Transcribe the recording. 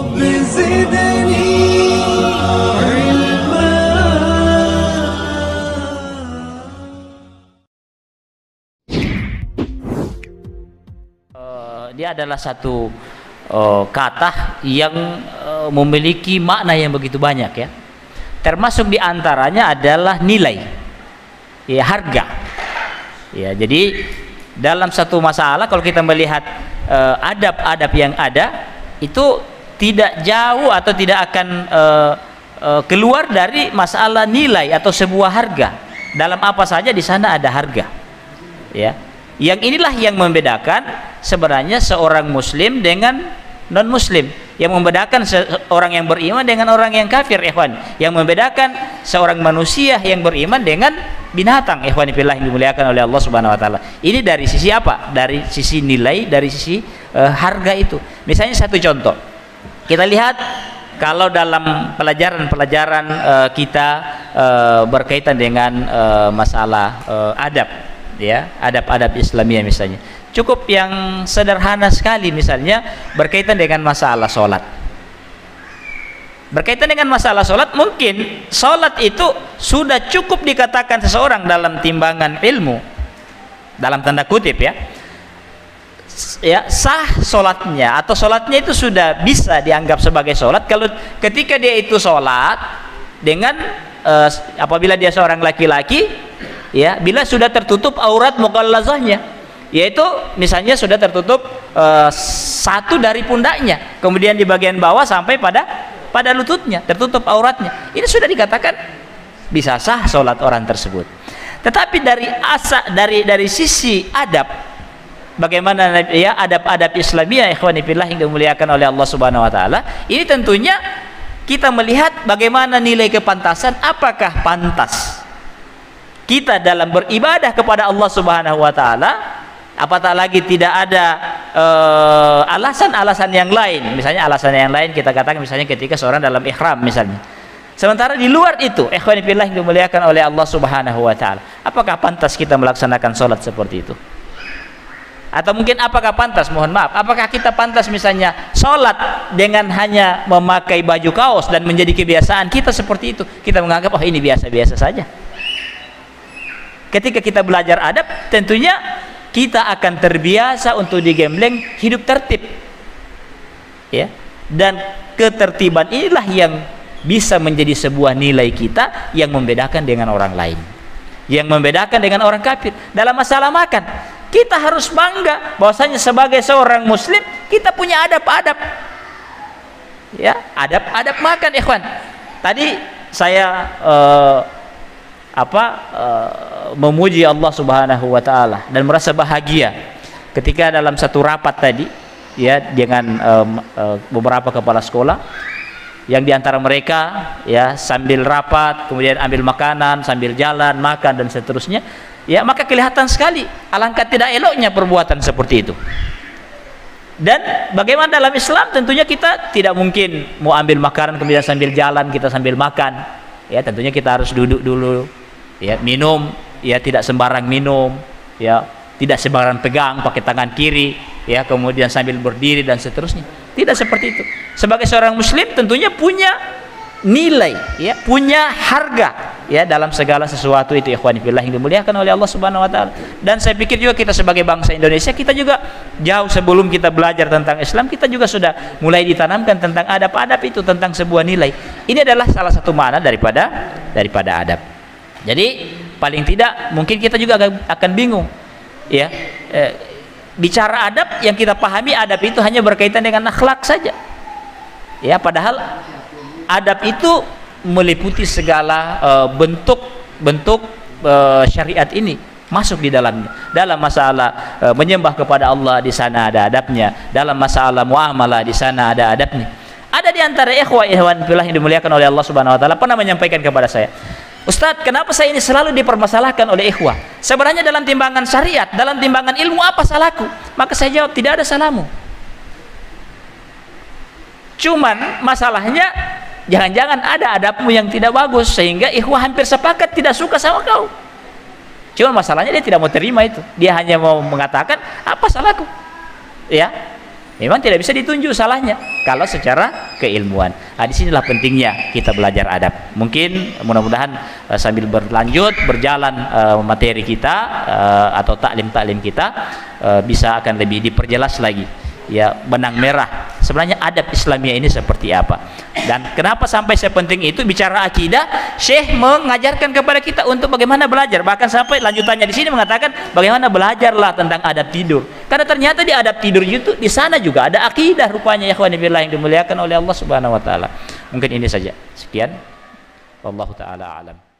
رب زدني علما. Dia adalah satu kata yang memiliki makna yang begitu banyak ya. Termasuk diantaranya adalah nilai, ya, harga. Ya, jadi dalam satu masalah kalau kita melihat adab-adab yang ada itu tidak jauh atau tidak akan keluar dari masalah nilai atau sebuah harga. Dalam apa saja di sana ada harga. Ya. Yang inilah yang membedakan sebenarnya seorang muslim dengan non muslim, yang membedakan seorang yang beriman dengan orang yang kafir, ikhwan, yang membedakan seorang manusia yang beriman dengan binatang, ikhwan fillah yang dimuliakan oleh Allah Subhanahu wa taala. Ini dari sisi apa? Dari sisi nilai, dari sisi harga itu. Misalnya satu contoh. Kita lihat kalau dalam pelajaran-pelajaran kita berkaitan dengan masalah adab, ya, adab-adab Islamiyah misalnya. Cukup yang sederhana sekali, misalnya berkaitan dengan masalah sholat. Berkaitan dengan masalah sholat, mungkin sholat itu sudah cukup dikatakan seseorang dalam timbangan ilmu, dalam tanda kutip ya, sah sholatnya atau sholatnya itu sudah bisa dianggap sebagai sholat kalau ketika dia itu sholat dengan apabila dia seorang laki-laki, ya, bila sudah tertutup aurat mughallazahnya, yaitu misalnya sudah tertutup satu dari pundaknya, kemudian di bagian bawah sampai pada lututnya tertutup auratnya, ini sudah dikatakan bisa sah sholat orang tersebut. Tetapi dari sisi adab, bagaimana ya adab-adab Islamiyah, ikhwani fillah yang dimuliakan oleh Allah Subhanahu wa taala, ini tentunya kita melihat bagaimana nilai kepantasan, apakah pantas kita dalam beribadah kepada Allah Subhanahu wa taala, apatah lagi tidak ada alasan-alasan yang lain. Misalnya alasan yang lain kita katakan misalnya ketika seorang dalam ihram misalnya. Sementara di luar itu, ikhwani fillah yang dimuliakan oleh Allah Subhanahu wa taala, apakah pantas kita melaksanakan sholat seperti itu? Atau mungkin apakah pantas, mohon maaf, apakah kita pantas misalnya sholat dengan hanya memakai baju kaos dan menjadi kebiasaan kita seperti itu? Kita menganggap oh ini biasa-biasa saja. Ketika kita belajar adab, tentunya kita akan terbiasa untuk digembleng hidup tertib, ya, dan ketertiban inilah yang bisa menjadi sebuah nilai kita yang membedakan dengan orang lain, yang membedakan dengan orang kafir. Dalam masalah makan, kita harus bangga bahwasanya sebagai seorang muslim kita punya adab-adab, ya, adab-adab makan, ikhwan. Tadi saya memuji Allah Subhanahu wa taala dan merasa bahagia ketika dalam satu rapat tadi, ya, dengan beberapa kepala sekolah yang diantara mereka, ya, sambil rapat kemudian ambil makanan sambil jalan makan dan seterusnya, ya, maka kelihatan sekali alangkah tidak eloknya perbuatan seperti itu. Dan bagaimana dalam Islam, tentunya kita tidak mungkin mau ambil makanan kemudian sambil jalan kita sambil makan, ya, tentunya kita harus duduk dulu, ya, minum, ya, tidak sembarang minum, ya, tidak sembarang pegang pakai tangan kiri, ya, kemudian sambil berdiri dan seterusnya. Tidak seperti itu. Sebagai seorang muslim tentunya punya nilai, ya, punya harga, ya, dalam segala sesuatu itu, ikhwani fillah yang dimuliakan oleh Allah Subhanahu wa taala. Dan saya pikir juga kita sebagai bangsa Indonesia, kita juga jauh sebelum kita belajar tentang Islam, kita juga sudah mulai ditanamkan tentang adab-adab itu, tentang sebuah nilai. Ini adalah salah satu makna daripada adab. Jadi paling tidak mungkin kita juga akan bingung, ya, bicara adab, yang kita pahami adab itu hanya berkaitan dengan akhlak saja, ya, padahal adab itu meliputi segala bentuk syariat ini masuk di dalamnya. Dalam masalah menyembah kepada Allah, di sana ada adabnya. Dalam masalah muamalah, di sana ada adabnya. Ada di antara ikhwan fillah yang dimuliakan oleh Allah Subhanahu wa taala pernah menyampaikan kepada saya, Ustadz, kenapa saya ini selalu dipermasalahkan oleh ikhwah? Sebenarnya dalam timbangan syariat, dalam timbangan ilmu, apa salahku? Maka saya jawab, tidak ada salahmu. Cuman masalahnya, jangan-jangan ada adabmu yang tidak bagus, sehingga ikhwah hampir sepakat tidak suka sama kau. Cuman masalahnya dia tidak mau terima itu. Dia hanya mau mengatakan, apa salahku? Ya, memang tidak bisa ditunjuk salahnya kalau secara keilmuan. Di sinilah pentingnya kita belajar adab. Mungkin mudah-mudahan sambil berlanjut berjalan materi kita atau taklim kita bisa akan lebih diperjelas lagi, ya, benang merah sebenarnya adab Islamiyah ini seperti apa, dan kenapa sampai sepenting itu bicara akidah. Syekh mengajarkan kepada kita untuk bagaimana belajar, bahkan sampai lanjutannya di sini mengatakan bagaimana belajarlah tentang adab tidur, karena ternyata di adab tidur itu di sana juga ada akidah rupanya, ya ikhwan fillah yang dimuliakan oleh Allah Subhanahu wa taala. Mungkin ini saja, sekian, wallahu taala alam.